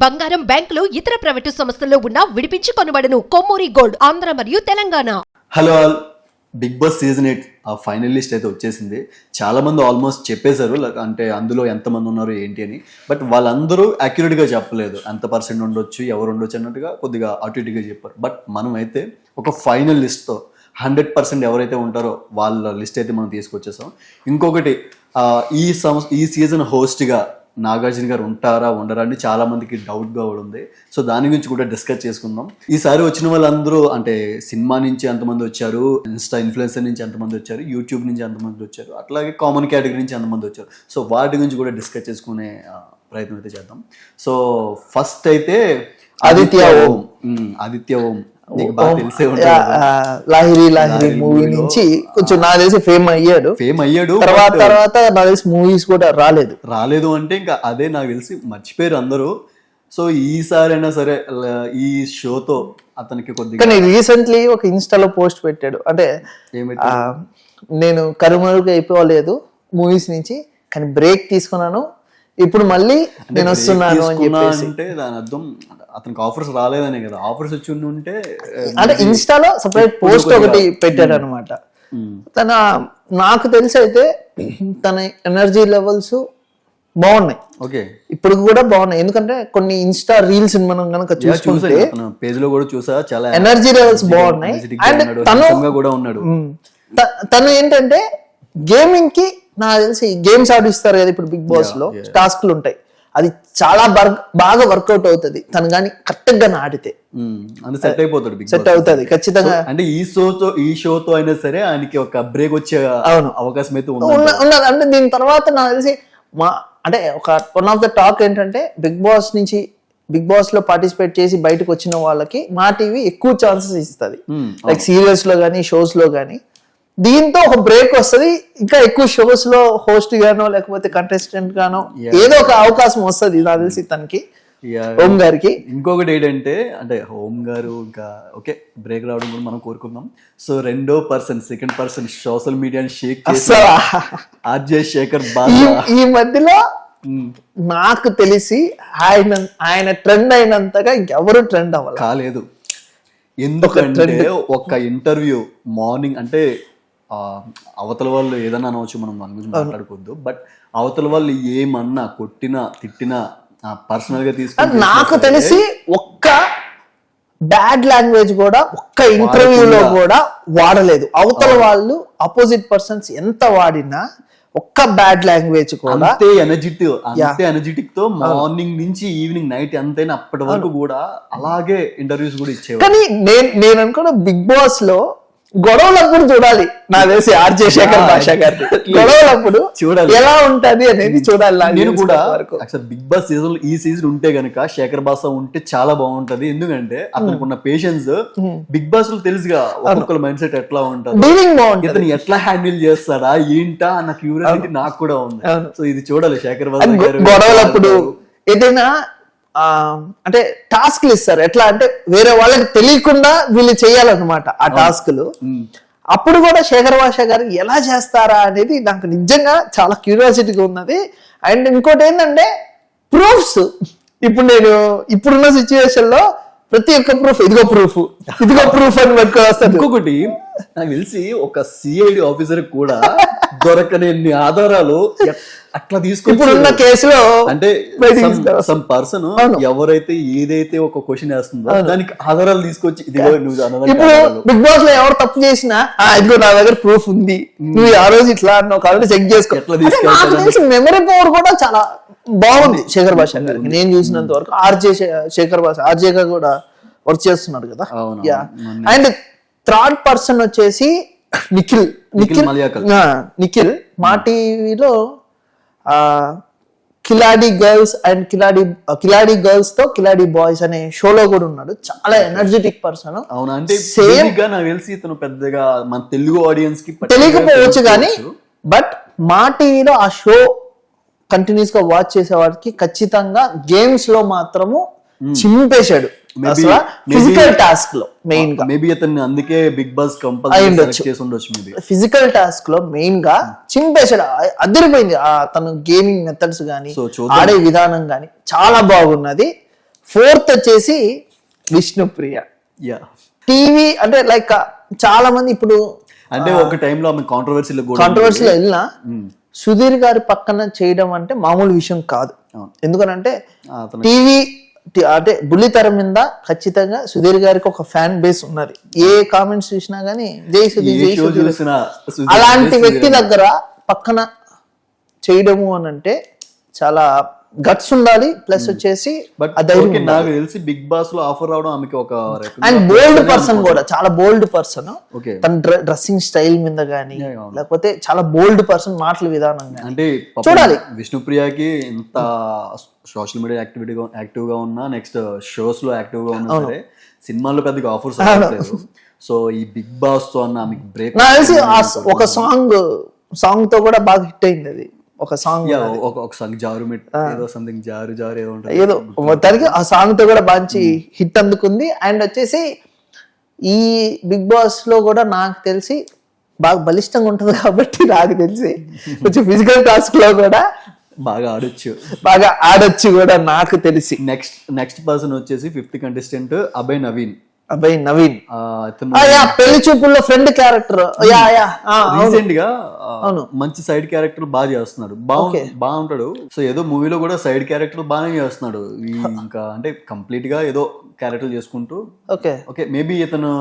బంగారం, బ్యాంకులు, ఇతర ప్రైవేటు సంస్థల్లో ఉన్న విడిపించి కొనబడను. కొమ్మూరి గోల్డ్, ఆంధ్ర మరియు Telangana. Hello all, Bigg Boss season 8 ఆ ఫైనల్ లిస్ట్ అయితే వచ్చేసింది. చాలా మంది ఆల్మోస్ట్ చెప్పేశారు, అంటే అందులో ఎంతమంది ఉన్నారు ఏంటి అని. బట్ వాళ్ళందరూ యాక్యురేట్గా చెప్పలేదు, ఎంత పర్సెంట్ ఉండొచ్చు, ఎవరు ఉండొచ్చు అన్నట్టుగా కొద్దిగా అటు ఇటుగా చెప్పారు. బట్ మనం అయితే ఒక ఫైనల్ లిస్ట్తో 100% ఎవరైతే ఉంటారో వాళ్ళ లిస్ట్ అయితే మనం తీసుకొచ్చేసాం. ఇంకొకటి, ఈ సీజన్ హోస్ట్గా నాగార్జున గారు ఉంటారా ఉండరా అని చాలా మందికి డౌట్గా కూడా ఉంది. సో దాని గురించి కూడా డిస్కస్ చేసుకుందాం. ఈసారి వచ్చిన వాళ్ళందరూ అంటే సినిమా నుంచి ఎంతమంది వచ్చారు, ఇన్స్టా ఇన్ఫ్లుయెన్సర్ నుంచి ఎంతమంది వచ్చారు, యూట్యూబ్ నుంచి ఎంతమంది వచ్చారు, అట్లాగే కామన్ కేటగిరీ నుంచి ఎంతమంది వచ్చారు. సో వాటి గురించి కూడా డిస్కస్ చేసుకునే ప్రయత్నం అయితే చేద్దాం. సో ఫస్ట్ అయితే ఆదిత్య ఓం నీకు బాగా తెలిసే ఉంటుంది. లాహిరి మూవీ నుంచి కొంచెం నాకు తెలిసి ఫేమ్ అయ్యాడు. తర్వాత నాకు తెలిసి మూవీస్ కూడా రాలేదు అంటే ఇంకా అదే నాకు తెలిసి మర్చిపోయారు అందరూ. సో ఈసారైనా సరే ఈ షోతో అతనికి కొద్దిగా. కానీ రీసెంట్లీ ఒక ఇన్స్టాలో పోస్ట్ పెట్టాడు, అంటే నేను కరుమరుగు అయిపోలేదు మూవీస్ నుంచి, కానీ బ్రేక్ తీసుకున్నాను, ఇప్పుడు మళ్ళీ నేను వస్తున్నాను అని చెప్పేసి. అంటే దాని అర్థం అతనికి ఆఫర్స్ రాలేదనే కదా. ఆఫర్స్ వచ్చి ఉంటే అంటే ఇన్స్టాలో సపరేట్ పోస్ట్ ఒకటి పెట్టాడు అనమాట. నాకు తెలిసి అయితే తన ఎనర్జీ లెవెల్స్ బాగున్నాయి, ఓకే ఇప్పుడు కూడా బాగున్నాయి. ఎందుకంటే కొన్ని ఇన్స్టా రీల్స్ మనం కనుక చూసుకుంటే పేజ్ లో కూడా చూసా, చాలా ఎనర్జీ లెవెల్స్ బాగున్నాయి. అండ్ తను ఏంటంటే గేమింగ్ కి నాకు తెలిసి గేమ్స్ ఆడిస్తారు కదా ఇప్పుడు బిగ్ బాస్ లో, టాస్క్లు ఉంటాయి, అది చాలా బాగా వర్కౌట్ అవుతుంది తను కానీ కరెక్ట్ గా ఆడితే సెట్ అవుతుంది ఖచ్చితంగా. అంటే ఈ షోతో అయినా సరే ఆయనకి ఒక బ్రేక్ వచ్చే అవకాశం అయితే ఉన్నది. అంటే దీని తర్వాత నాకు తెలిసి అంటే ఒక వన్ ఆఫ్ ద టాక్ ఏంటంటే బిగ్ బాస్ లో పార్టిసిపేట్ చేసి బయటకు వచ్చిన వాళ్ళకి మా టీవీ ఎక్కువ ఛాన్సెస్ ఇస్తుంది, లైక్ సీరియల్స్ లో కానీ షోస్ లో కానీ. దీంతో ఒక బ్రేక్ వస్తుంది, ఇంకా ఎక్కువ షోస్ లో హోస్ట్ గానో లేకపోతే కంటెస్టెంట్ గానో ఏదో ఒక అవకాశం వస్తుంది నాకు తెలిసి తనకి, ఓం గారికి. ఇంకొకటి ఏంటంటే అంటే ఓం గారు ఇంకా ఓకే బ్రేక్ రావడం కూడా మనం కోరుకుందాం. సో సెకండ్ పర్సన్ సోషల్ మీడియాని షేక్ ఆర్జే శేఖర్ బాగా ఈ మధ్యలో నాకు తెలిసి ఆయన ట్రెండ్ అయినంతగా ఇంకెవరు ట్రెండ్ కాలేదు. ఎందుకంటే ఒక ఇంటర్వ్యూ మార్నింగ్, అంటే అవతల వాళ్ళు ఏదన్నా అనవచ్చు, మనం దాని గురించి మాట్లాడుకోవద్దు. బట్ అవతల వాళ్ళు ఏమన్నా కొట్టినా తిట్టినా పర్సనల్ గా తీసుకుని నాకు తెలిసి ఒక్క బ్యాడ్ లాంగ్వేజ్ కూడా ఒక్క ఇంటర్వ్యూలో కూడా వాడలేదు. అవతల వాళ్ళు అపోజిట్ పర్సన్స్ ఎంత వాడినా ఒక్క బ్యాడ్ లాంగ్వేజ్ కూడా అంతే ఎనర్జెటిక్ తో మార్నింగ్ నుంచి ఈవినింగ్ నైట్ ఎంతైనా అప్పటి వరకు కూడా అలాగే ఇంటర్వ్యూస్ కూడా ఇచ్చేవారు. కానీ నేను అనుకున్న బిగ్ బాస్ లో గొడవలప్పుడు చూడాలి, నాకు తెలిసి ఆర్జే శేఖర్ భాష గారి గొడవలప్పుడు చూడాలి ఎలా ఉంటది అనేది చూడాలి. నేను కూడా బిగ్ బాస్ ఈ సీజన్ ఉంటే గనక శేఖర్ భాష ఉంటే చాలా బాగుంటది. ఎందుకంటే అతనికి ఉన్న పేషెన్స్ బిగ్ బాస్ లో తెలుసుగా ఒక్కొక్కరు మైండ్ సెట్ ఎట్లా ఉంటది, ఇతను ఎట్లా హ్యాండిల్ చేస్తాడా ఏంటా అన్న క్యూరియాసిటీ నాకు కూడా ఉంది. సో ఇది చూడాలి శేఖర్ భాష గొడవలప్పుడు. ఏదైనా అంటే టాస్క్లు ఇస్తారు, ఎట్లా అంటే వేరే వాళ్ళకి తెలియకుండా వీళ్ళు చేయాలన్నమాట ఆ టాస్క్లు. అప్పుడు కూడా శేఖర్ భాష గారు ఎలా చేస్తారా అనేది నాకు నిజంగా చాలా క్యూరియాసిటీగా ఉన్నది. అండ్ ఇంకోటి ఏంటంటే ప్రూఫ్స్. ఇప్పుడు నేను ఇప్పుడున్న సిచ్యువేషన్ లో ప్రతి ఒక్క ప్రూఫ్ ఇదిగో ప్రూఫ్ అని పట్టుకొస్తాను. ఇంకొకటి నాకు తెలిసి ఒక సిఐడి ఆఫీసర్ కూడా దొరకని ఆధారాలు అట్లా ఇప్పుడున్న కేసులో అంటే సమ్ పర్సన్ ఎవరైతే ఏదైతే ఒక క్వశ్చన్ వేస్తుందో దానికి ఆధారాలు తీసుకొచ్చి ఇదిగో నువ్వు ఇప్పుడు బిగ్ బాస్ లో ఎవరు తప్పు చేసినా ఇదిగో నా దగ్గర ప్రూఫ్ ఉంది, నువ్వు ఆ రోజు ఇట్లా అన్నావు కాబట్టి చెక్ చేసుకో. ఎట్లా మెమరీ పవర్ కూడా చాలా బాగుంది శేఖర్ భాష గారికి నేను చూసినంత వరకు. ఆర్జేగా కూడా వర్క్ చేస్తున్నాడు కదా. అండ్ థర్డ్ పర్సన్ వచ్చేసి నిఖిల్ మా టీవీలో కిలాడి గర్ల్స్ అండ్ కిలాడి గర్ల్స్ తో కిలాడి బాయ్స్ అనే షోలో కూడా ఉన్నాడు. చాలా ఎనర్జెటిక్ పర్సన్. అంటే సేమ్ గా నాకు తెలిసి ఇతను పెద్దగా మన తెలుగు ఆడియన్స్ కి తెలియకపోవచ్చు కానీ బట్ మా టీవీలో ఆ షో కంటిన్యూస్ గా వాచ్ చేసే వాడికి ఖచ్చితంగా గేమ్స్ లో మాత్రము చింపేశాడు. ఫిజికల్ టాస్క్ లో మెయిన్ గా మేబీ అతన్ని అందుకే బిగ్ బాస్ కంపల్సరీ చేసి ఉండొచ్చు. మేబీ ఫిజికల్ టాస్క్ లో మెయిన్ గా చింపేశాడు, అదిరిపోయింది. తన గేమింగ్ మెథడ్స్ గానీ ఆడే విధానం గానీ చాలా బాగున్నది. 4th వచ్చేసి విష్ణుప్రియ. యా, టీవీ అంటే లైక్ చాలా మంది ఇప్పుడు అంటే ఒక టైంలో ఆమె కాంట్రవర్సీలో కూడా కాంట్రవర్సీలో వెళ్ళినా సుధీర్ గారి పక్కన చేయడం అంటే మామూలు విషయం కాదు. ఎందుకనంటే అతను టీవీ అంటే బుల్లితెర మీద ఖచ్చితంగా సుధీర్ గారికి ఒక ఫ్యాన్ బేస్ ఉన్నది. ఏ కామెంట్స్ చూసినా గానీ జై సుధీర్ జై షో సుధీర్ చూసినా అలాంటి వ్యక్తి దగ్గర పక్కన చేయడము అని అంటే చాలా గట్స్ ఉండాలి. ప్లస్ వచ్చేసి బట్ ఆ ధైర్యం ఓకే, ఉండాలి. నాకు తెలిసి బిగ్ బాస్ లో ఆఫర్ రావడం ఆమెకి ఒక అండ్ బోల్డ్ పర్సన్ కూడా, చాలా బోల్డ్ పర్సన్. ఓకే, తన డ్రెస్సింగ్ స్టైల్ మీద గానీ అవును. లేకపోతే చాలా బోల్డ్ పర్సన్ మాటల విధానం గానీ అంటే పాపం చూడాలి. విష్ణుప్రియకి ఎంత సోషల్ మీడియా యాక్టివ్ గా ఉన్నా, నెక్స్ట్ షోస్ లో యాక్టివ్ గా ఉన్నా సరే సినిమాల్లో పెద్దగా ఆఫర్స్ రావట్లేదు. సో ఈ బిగ్ బాస్ తో అన్న ఆమెకి బ్రేక్ నాకు తెలిసి ఒక సాంగ్ తో కూడా బాగా హిట్ అయింది. అది ఒక సాంగ్ ఒక సాంగ్ జారు మిట్ ఏదో సంథింగ్ జారు జారు ఏదో ఉంటుంది, ఏదో మొత్తానికి ఆ సాంగ్ తో కూడా మంచి హిట్ అందుకుంది. అండ్ వచ్చేసి ఈ బిగ్ బాస్ లో కూడా నాకు తెలిసి బాగా బలిష్టంగా ఉంటుంది కాబట్టి నాకు తెలిసి కొంచెం ఫిజికల్ టాస్క్ లో కూడా బాగా ఆడొచ్చు, బాగా ఆడొచ్చు కూడా నాకు తెలిసి. నెక్స్ట్ పర్సన్ వచ్చేసి 5th కంటెస్టెంట్ అభయ్ నవీన్. అబ్బాయి నవీన్ అతను పెళ్లి చూపుల్లో ఫ్రెండ్ క్యారెక్టర్ రీసెంట్ గా మంచి సైడ్ క్యారెక్టర్ బాగా చేస్తున్నాడు, బాగుంటాడు. సో ఏదో మూవీలో కూడా సైడ్ క్యారెక్టర్ బాగానే చేస్తున్నాడు. ఇంకా అంటే కంప్లీట్ గా ఏదో క్యారెక్టర్ చేసుకుంటూ ఓకే మేబీ ఇతను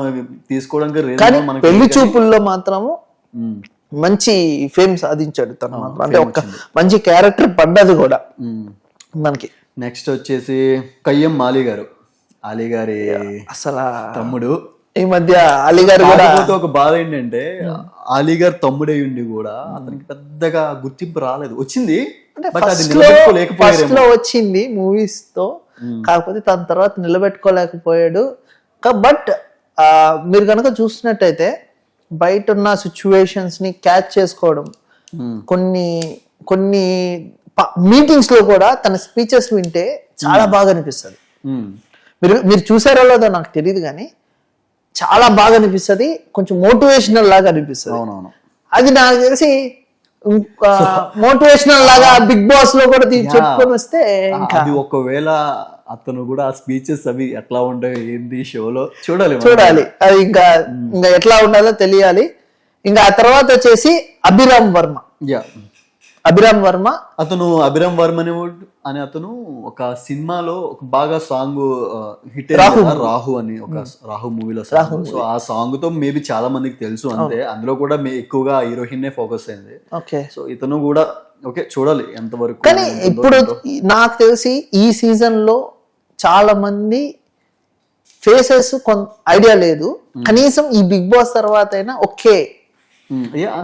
తీసుకోవడానికి కానీ పెళ్లి చూపుల్లో మాత్రము మంచి ఫేమ్ సాధించాడు తను మాత్రం. అంటే ఒక మంచి క్యారెక్టర్ పడ్డది కూడా మనకి. నెక్స్ట్ వచ్చేసి కయ్యం మాలి గారు, అలీ గారి అసలు తమ్ముడు. ఈ మధ్య అలీ గారు కూడా ఒక బాధ ఏంటంటే అలీ గారు తమ్ముడే ఉండి కూడా అతనికి పెద్దగా గుర్తింపు రాలేదు. వచ్చింది ఫస్ట్ లో వచ్చింది మూవీస్ తో, కాకపోతే తన తర్వాత నిలబెట్టుకోలేకపోయాడు. బట్ మీరు కనుక చూసినట్టయితే బయట ఉన్న సిచ్యువేషన్స్ ని క్యాచ్ చేసుకోవడం, కొన్ని మీటింగ్స్ లో కూడా తన స్పీచెస్ వింటే చాలా బాగా అనిపిస్తుంది. మీరు చూసారో లేదో నాకు తెలియదు కానీ చాలా బాగా అనిపిస్తుంది, కొంచెం మోటివేషనల్ లాగా అనిపిస్తుంది. అది నాకు తెలిసి మోటివేషనల్ లాగా బిగ్ బాస్ లో కూడా చెప్పుకొని వస్తే అది ఒకవేళ అతను కూడా ఆ స్పీచెస్ అవి ఎట్లా ఉంటాయి ఏంది షోలో చూడాలి. అది ఇంకా ఎట్లా ఉండాలో తెలియాలి. ఇంకా ఆ తర్వాత వచ్చేసి అభిరామ్ వర్మ. అతను అభిరామ్ వర్మ అనే అతను ఒక సినిమాలో ఒక బాగా సాంగ్ హిట్ రాహు అని ఒక రాహు మూవీలో సాంగ్. సో ఆ సాంగ్ తో మేబీ చాలా మందికి తెలుసు అంతే. అందులో కూడా ఎక్కువగా హీరోయిన్ ఫోకస్ అయింది. సో ఇతను కూడా ఓకే చూడాలి ఎంతవరకు. కానీ ఇప్పుడు నాకు తెలిసి ఈ సీజన్ లో చాలా మంది ఫేసెస్ ఐడియా లేదు. కనీసం ఈ బిగ్ బాస్ తర్వాత అయినా ఓకే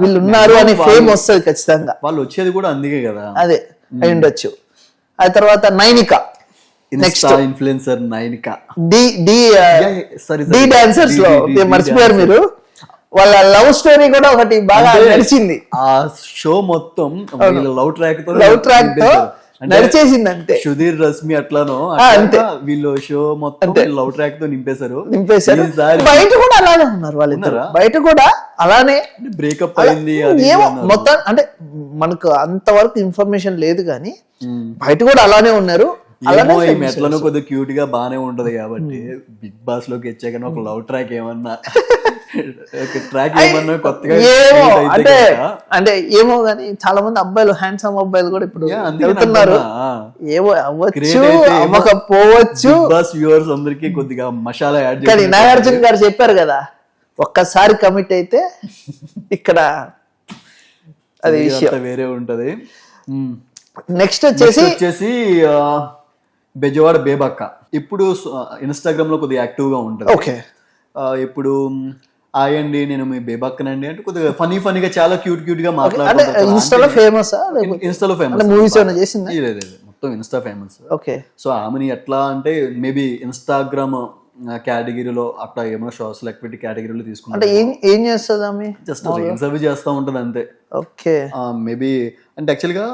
వీళ్ళు ఉన్నారు అనే ఫేమ్ వస్తుంది ఖచ్చితంగా. వాళ్ళు వచ్చేది కూడా అందుకే కదా, అదే అయి ఉండొచ్చు. ఆ తర్వాత Nainika, next influencer Nainika, Dhee dancers లో మర్చిపోయారు మీరు. వాళ్ళ లవ్ స్టోరీ కూడా ఒకటి బాగా నడిచింది. ఆ షో మొత్తం లవ్ ట్రాక్ తో నడిచేసింది అంతే. సుధీర్ రశ్మి అట్లానో వీళ్ళు షో మొత్తం లవ్ ట్రాక్ తో నింపేశారు. బయట కూడా అలానే ఉన్నారు వాళ్ళిద్దరు, బయట కూడా అలానే బ్రేకప్ అయింది ఏమో మొత్తం. అంటే మనకు అంతవరకు ఇన్ఫర్మేషన్ లేదు కానీ బయట కూడా అలానే ఉన్నారు. ఎట్లనో కొద్దిగా క్యూట్ గా బానే ఉంటది కాబట్టి బిగ్ బాస్ లోకి వచ్చాక ఒక లవ్ ట్రాక్ ఏమన్నా ట్రాక్ ఏమన్నా కొత్తగా అంటే ఏమో గానీ చాలా మంది అబ్బాయిలు హ్యాండ్సమ్ అబ్బాయిలు కూడా ఇప్పుడు వెళ్తున్నారు. ఏమో అవ్వచ్చు అవ్వకపోవచ్చు. బాస్ వ్యూవర్స్ అందరికి కొద్దిగా మసాలా యాడ్ కానీ నాగార్జున గారు చెప్పారు కదా, ఒక్కసారి కమిట్ అయితే ఇక్కడ అది విషయం వేరే ఉంటది. నెక్స్ట్ వచ్చేసి బెజవాడ బేబక్క ఇప్పుడు ఇన్స్టాగ్రామ్ లో కొద్దిగా యాక్టివ్ గా ఉంటది. ఓకే ఇప్పుడు అండి నేను మీ బేబక్కనండి అంటే కొద్దిగా ఫనీగా చాలా క్యూట్ గా మాట్లాడుతుంటారు. ఇన్స్టాలో ఫేమస్ మూవీస్ చేసింది మొత్తం ఇన్స్టా ఫేమస్. ఓకే సో ఆమెని ఎట్లా అంటే మేబీ ఇన్స్టాగ్రామ్ కేటగిరీలో అట్లా ఏమైనా సోషల్ యాక్టివిటీ కేటగిరీలో తీసుకుంటే ఏం చేస్తుంది ఆమె? జస్ట్ రీల్స్ అవి చేస్తూ ఉంటది అంతే. ఓకే మేబీ అంటే యాక్చువల్ గా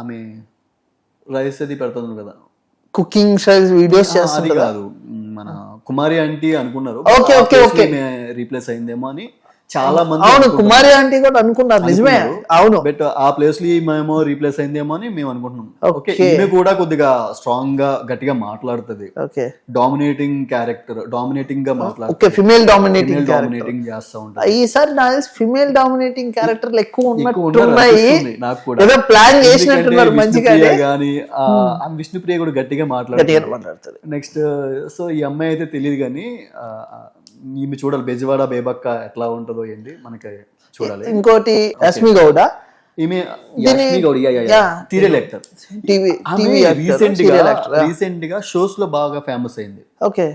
ఆమె రైస్ అది పెడుతుంది కదా, కుకింగ్ స్టైల్స్ వీడియోస్ చేస్తుంది. అది కాదు, మన కుమారి ఆంటీ అనుకున్నారు, రీప్లేస్ అయిందేమో అని చాలా మంది అవును, కుమారి ఆంటీ కూడా అనుకున్నారు, నిజమే. అవును, బట్ ఆ ప్లేస్ లో మేము రీప్లేస్ అయిందేమో అని మేము అనుకుంటున్నాం. Okay, Okay. ఈమె కూడా కొద్దిగా స్ట్రాంగ్ గా గట్టిగా మాట్లాడుతుంది, ఓకే డామినేటింగ్ క్యారెక్టర్, డామినేటింగ్ గా మాట్లాడుతుంది, ఓకే, ఫిమేల్ డామినేటింగ్ డామినేటింగ్ చేస్తా ఉంటుంది. ఈసారి నాకు ఫిమేల్ డామినేటింగ్ క్యారెక్టర్లు ఎక్కువ ఎక్కువ ఉన్నట్టున్నాయి. అనిపిస్తుంది నాకు కూడా. ఏదో ప్లాన్ చేసినట్టున్నారు ఎందుకంటే మంచిగా. విష్ణుప్రియ గాని విష్ణుప్రియ కూడా గట్టిగా మాట్లాడుతుంది. మాట్లాడుతుంది. నెక్స్ట్ సో ఈ అమ్మాయి అయితే తెలియదు కానీ ఈమె చూడాలి, బెజవాడ బేబక్క ఎట్లా ఉంటుందో ఏంటి మనకి చూడాలి. ఇంకోటి యస్మి గౌడ, ఈమె Yeah. Serial actor, TV recent గా షోస్ లో బాగా ఫేమస్ అయింది. ఓకే,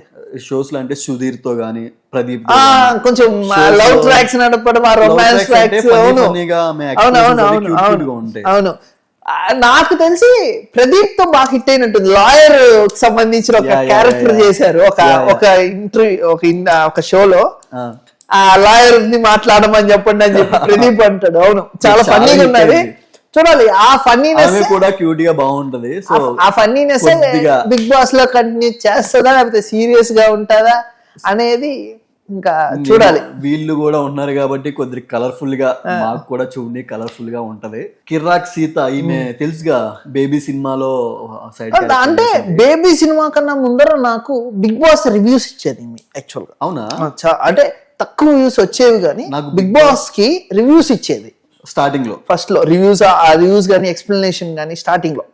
షోస్ లో అంటే సుధీర్ తో గానీ ప్రదీప్ కొంచెం లవ్ ట్రాక్స్ నడపడం, రొమాన్స్ ట్రాక్స్. అవును ఉంటాయి. అవును, నాకు తెలిసి ప్రదీప్ తో బాగా హిట్ అయినట్టుంది. లాయర్ సంబంధించిన ఒక క్యారెక్టర్ చేశారు ఒక ఇంటర్వ్యూ, ఒక షోలో. ఆ లాయర్ ని మాట్లాడమని చెప్పండి అని చెప్పి ప్రదీప్ అంటాడు. అవును, చాలా ఫన్నీగా ఉన్నది, చూడాలి. ఆ ఫన్నీనెస్ కూడా క్యూట్ గా బాగుంటది. సో ఆ ఫన్నీనెస్ బిగ్ బాస్ లో కంటిన్యూ చేస్తుందా లేకపోతే సీరియస్ గా ఉంటుందా అనేది ఇంకా చూడాలి. వీళ్ళు కూడా ఉన్నారు కాబట్టి కొద్దిగా కలర్ఫుల్ గా, మాకు కూడా చూడండి కలర్ఫుల్ గా ఉంటది. కిర్రాక్ సీత, ఈమె తెలుసుగా బేబీ సినిమాలో సైడ్ అంటే బేబీ సినిమా కన్నా ముందర నాకు బిగ్ బాస్ రివ్యూస్ ఇచ్చేది యాక్చువల్ గా. అవునా? అంటే తక్కువ వ్యూస్ వచ్చేవి కానీ బిగ్ బాస్ కి రివ్యూస్ ఇచ్చేది స్టార్టింగ్ లో. ఫస్ట్ లో రివ్యూస్, ఆ రివ్యూస్ కానీ ఎక్స్ప్లెనేషన్ కానీ స్టార్టింగ్ లో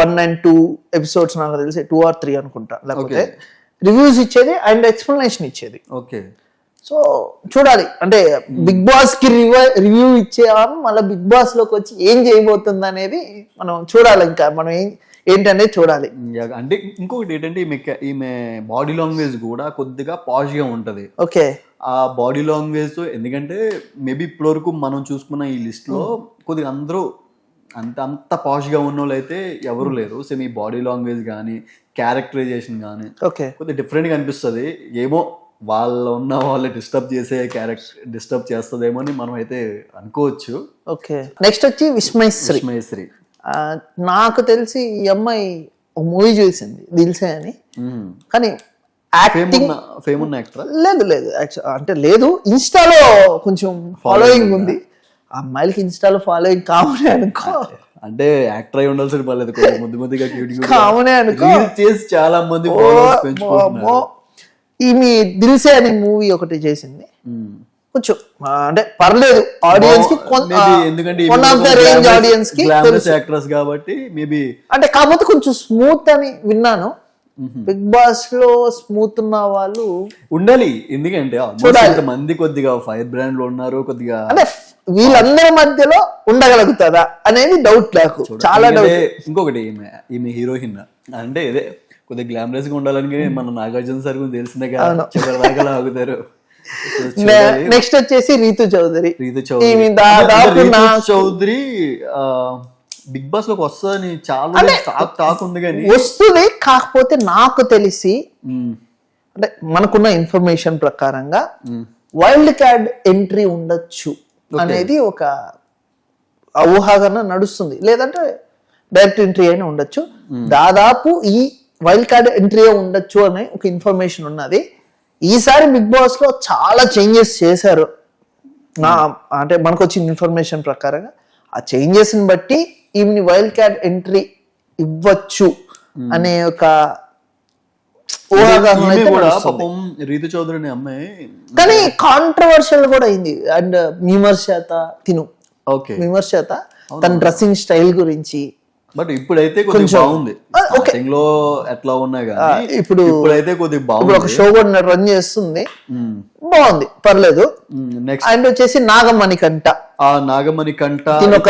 1 and 2 ఎపిసోడ్స్ నాకు తెలిసి 2 or 3 అనుకుంటా, లేకపోతే రివ్యూస్ ఇచ్చేది అండ్ ఎక్స్ప్లెనేషన్ ఇచ్చేది. ఓకే, సో చూడాలి. అంటే బిగ్ బాస్ కి రివ్యూ ఇచ్చేవారు మళ్ళీ బిగ్ బాస్ లోకి వచ్చి ఏం చేయబోతుంది అనేది మనం చూడాలి. ఇంకా మనం ఏంటనేది చూడాలి. అంటే ఇంకొకటి ఏంటంటే ఈమె బాడీ లాంగ్వేజ్ కూడా కొద్దిగా పాష్ గా ఉంటది. ఓకే, ఆ బాడీ లాంగ్వేజ్ తో, ఎందుకంటే మేబీ ఇప్పటి వరకు మనం చూసుకున్న ఈ లిస్ట్ లో కొద్దిగా అందరూ అంత పాష్ గా ఉన్న వాళ్ళు అయితే ఎవరు లేరు. సో మీ బాడీ లాంగ్వేజ్ కానీ క్యారెక్టరైజేషన్ కానీ ఓకే కొద్దిగా డిఫరెంట్ గా అనిపిస్తుంది. ఏమో వాళ్ళు డిస్టర్బ్ చేస్తుందేమో అని మనం అయితే అనుకోవచ్చు. ఓకే, నెక్స్ట్ వచ్చి విస్మయశ్రీ. నాకు తెలిసి ఈ అమ్మాయి ఒక మూవీ చూసింది దిల్సే అని, కానీ ఫేమ్ ఉన్న యాక్టర్ లేదు అంటే లేదు, ఇన్స్టాలో కొంచెం ఫాలోయింగ్ ఉంది. అమ్మాయిలకి ఇన్స్టాలో ఫాలోయింగ్ కామనే అనుకో, అంటే యాక్టర్ అయి ఉండాల్సిన పర్లేదు, ముద్దుగా కామనే అనుకో చేసి చాలా మంది ఈమె దిల్సే అనే మూవీ ఒకటి చేసింది, కొంచెం అంటే పర్లేదు ఆడియన్స్ కి, ఎందుకంటే one of the range audience కి యాక్ట్రెస్ కాబట్టి మేబీ, అంటే కాకపోతే కొంచెం స్మూత్ అని విన్నాను. బిగ్ బాస్ లో స్మూత్ ఉన్న వాళ్ళు ఉండాలి, ఎందుకంటే మంది కొద్దిగా ఫైర్ బ్రాండ్ లో ఉన్నారు, కొద్దిగా అంటే వీళ్ళందరి మధ్యలో ఉండగలుగుతుందా అనేది డౌట్ నాకు, చాలా డౌట్. ఇంకొకటి ఈమె హీరోయిన్ అంటే ఇదే కొద్దిగా గ్లామరస్ గా ఉండాలని మన నాగార్జున సార్ గురించి తెలిసిందే కదా, చివరి దాకా ఆగుతారు. నెక్స్ట్ వచ్చేసి రీతు చౌదరి. బిగ్ బాస్ లోకి వస్తుందని చాలా టాక్ ఉంది, కానీ వస్తుంది. కాకపోతే నాకు తెలిసి అంటే మనకున్న ఇన్ఫర్మేషన్ ప్రకారంగా వైల్డ్ కార్డ్ ఎంట్రీ ఉండొచ్చు అనేది ఒక ఊహాగాన నడుస్తుంది, లేదంటే డైరెక్ట్ ఎంట్రీ అయినా ఉండొచ్చు. దాదాపు ఈ వైల్డ్ కార్డ్ ఎంట్రీ ఉండొచ్చు అనే ఒక ఇన్ఫర్మేషన్ ఉన్నది. ఈసారి బిగ్ బాస్ లో చాలా చేంజెస్ చేశారు, అంటే మనకు వచ్చిన ఇన్ఫర్మేషన్ ప్రకారంగా. ఆ చేంజెస్ ని బట్టి ఈమెని వైల్డ్ కార్డ్ ఎంట్రీ ఇవ్వచ్చు అనే ఒక రీతు చౌదరి అనే అమ్మాయి, కానీ కాంట్రవర్షియల్ కూడా అయింది. అండ్ విమర్శత విమర్శత తన డ్రెస్సింగ్ స్టైల్ గురించి. బట్ ఇప్పుడైతే కొంచెం బాగుంది, లో ఎట్లా ఉన్నా కానీ ఇప్పుడైతే కొద్దిగా బాగుంది. ఒక షో కూడా రన్ చేస్తుంది, బాగుంది, పర్లేదు. అండ్ వచ్చేసి నాగమణికంఠ. నాగమణికంఠ ఒక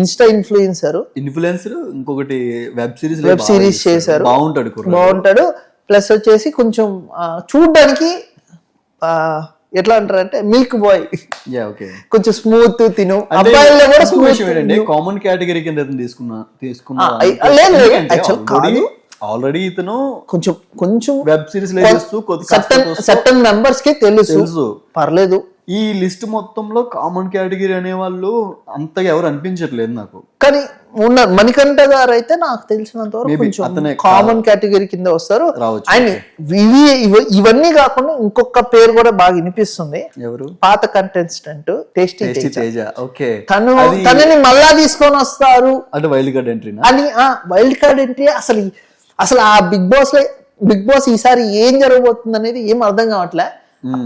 ఇన్స్టా ఇన్ఫ్లుయెన్సర్, ఇంకొకటి వెబ్ సిరీస్ చేశారు, బాగుంటాడు. ప్లస్ వచ్చేసి కొంచెం చూడ్డానికి ఎట్లా అంటారంటే మిల్క్ బాయ్, కొంచెం స్మూత్ తిను. అబ్బాయిల్లో కూడా స్మూత్, కామన్ కేటగిరీ కింద తీసుకున్నా ఆల్రెడీ ఇతను కొంచెం వెబ్ సిరీస్ సర్టన్ మెంబర్స్ కి తెలుసు, పర్లేదు. ఈ లిస్ట్ మొత్తంలో కామన్ కేటగిరీ అనే వాళ్ళు అంతగా ఎవరు అనిపించట్లేదు నాకు. కానీ ఉన్నారు మణికంఠ గారు అయితే నాకు తెలిసినంత వరకు Maybe కొంచెం అతనే కామన్ కేటగిరీ కింద వస్తారు. రావచ్చు. ఆయన ఇవన్నీ కాకుండా ఇంకొక పేరు కూడా బాగా వినిపిస్తుంది. ఎవరు? పాత contestant tasty tasty Teja. Okay, తనని మళ్ళా తీసుకొని వస్తారు అంటే వైల్డ్ కార్డ్ ఎంట్రీనా అని. వైల్డ్ కార్డ్ ఎంట్రీ అసలు ఆ బిగ్ బాస్ ఈసారి ఏం జరగబోతుంది అనేది ఏం అర్థం కావట్లే.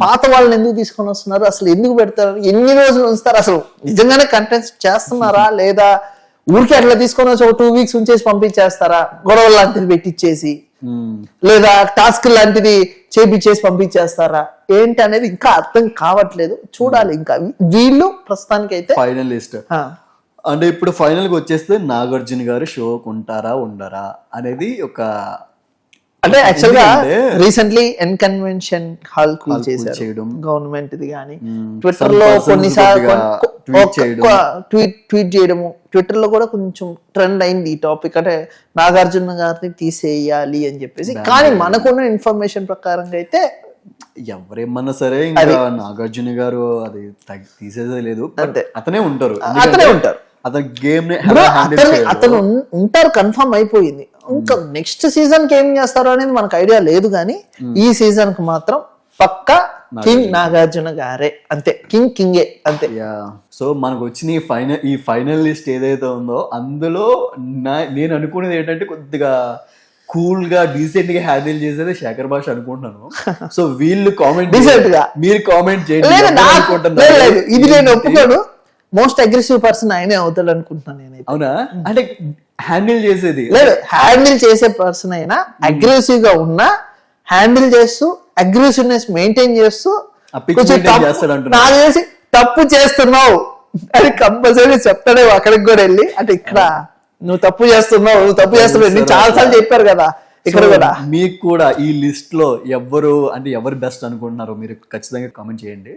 పాత వాళ్ళని ఎందుకు తీసుకొని వస్తున్నారు, అసలు ఎందుకు పెడతారు, ఎన్ని రోజులు ఉంచుతారు, అసలు నిజంగానే కంటెస్ట్ చేస్తున్నారా లేదా ఊరికి అట్లా తీసుకొని వచ్చి ఒక 2 weeks ఉంచేసి పంపించేస్తారా, గొడవలు లాంటిది పెట్టించేసి లేదా టాస్క్ లాంటిది చేపించేసి పంపించేస్తారా ఏంటి అనేది ఇంకా అర్థం కావట్లేదు. చూడాలి ఇంకా వీళ్ళు ప్రస్తుతానికి అయితే ఫైనలిస్ట్. అంటే ఇప్పుడు ఫైనల్ కి వచ్చేస్తే నాగార్జున గారు షోకు ఉంటారా ఉండరా అనేది ఒక, అంటే యాక్చువల్ గా రీసెంట్లీ ఎన్ కన్వెన్షన్ హాల్ చేశారు గవర్నమెంట్ ది కానీ ట్విట్టర్ లో కొన్నిసార్లు ట్వీట్ చేయడము, ట్విట్టర్ లో కూడా కొంచెం ట్రెండ్ అయింది ఈ టాపిక్. అంటే నాగార్జున గారిని తీసేయాలి అని చెప్పేసి. కానీ మనకున్న ఇన్ఫర్మేషన్ ప్రకారంగా అయితే ఎవరేమన్నా సరే ఇంకా నాగార్జున గారు అది తీసేదే లేదు, అతనే ఉంటారు. అతను గేమ్ అతను ఉంటారు, కన్ఫర్మ్ అయిపోయింది. ఇంకా నెక్స్ట్ సీజన్ కి ఏం చేస్తారో అనేది మనకు ఐడియా లేదు, కానీ ఈ సీజన్ కి మాత్రం పక్కా కింగ్ నాగార్జున గారే, అంతే. కింగే అంతే. సో మనకు వచ్చిన ఈ ఫైనల్ లిస్ట్ ఏదైతే ఉందో అందులో నేను అనుకునేది ఏంటంటే కొద్దిగా కూల్ గా డీసెంట్ గా హ్యాండిల్ చేసేది శేఖర్ భాష అనుకుంటున్నాను. సో వీళ్ళు కామెంట్ డీసెంట్ గా మీరు కామెంట్ చేయండి. ఇది నేను ఒప్పుకోను, మోస్ట్ అగ్రెసివ్ పర్సన్ ఆయనే అవుతాడు అనుకుంటున్నాను నేనైతే. అవునా? అంటే హ్యాండిల్ చేసేది లేదు, హ్యాండిల్ చేసే పర్సన్ అయినా అగ్రెసివ్ గా ఉన్నా హ్యాండిల్ చేస్తూ అగ్రెసివ్నెస్ మెయింటైన్ చేస్తూ నాకు చేసి తప్పు చేస్తున్నావు అని కంపల్సరీ చెప్తాడే అక్కడికి కూడా వెళ్ళి. అంటే ఇక్కడ నువ్వు తప్పు చేస్తున్నావు నేను చాలా సార్లు చెప్పారు కదా. ఇక్కడ కూడా మీకు కూడా ఈ లిస్ట్ లో ఎవరు బెస్ట్ అనుకుంటున్నారో మీరు ఖచ్చితంగా కామెంట్ చేయండి.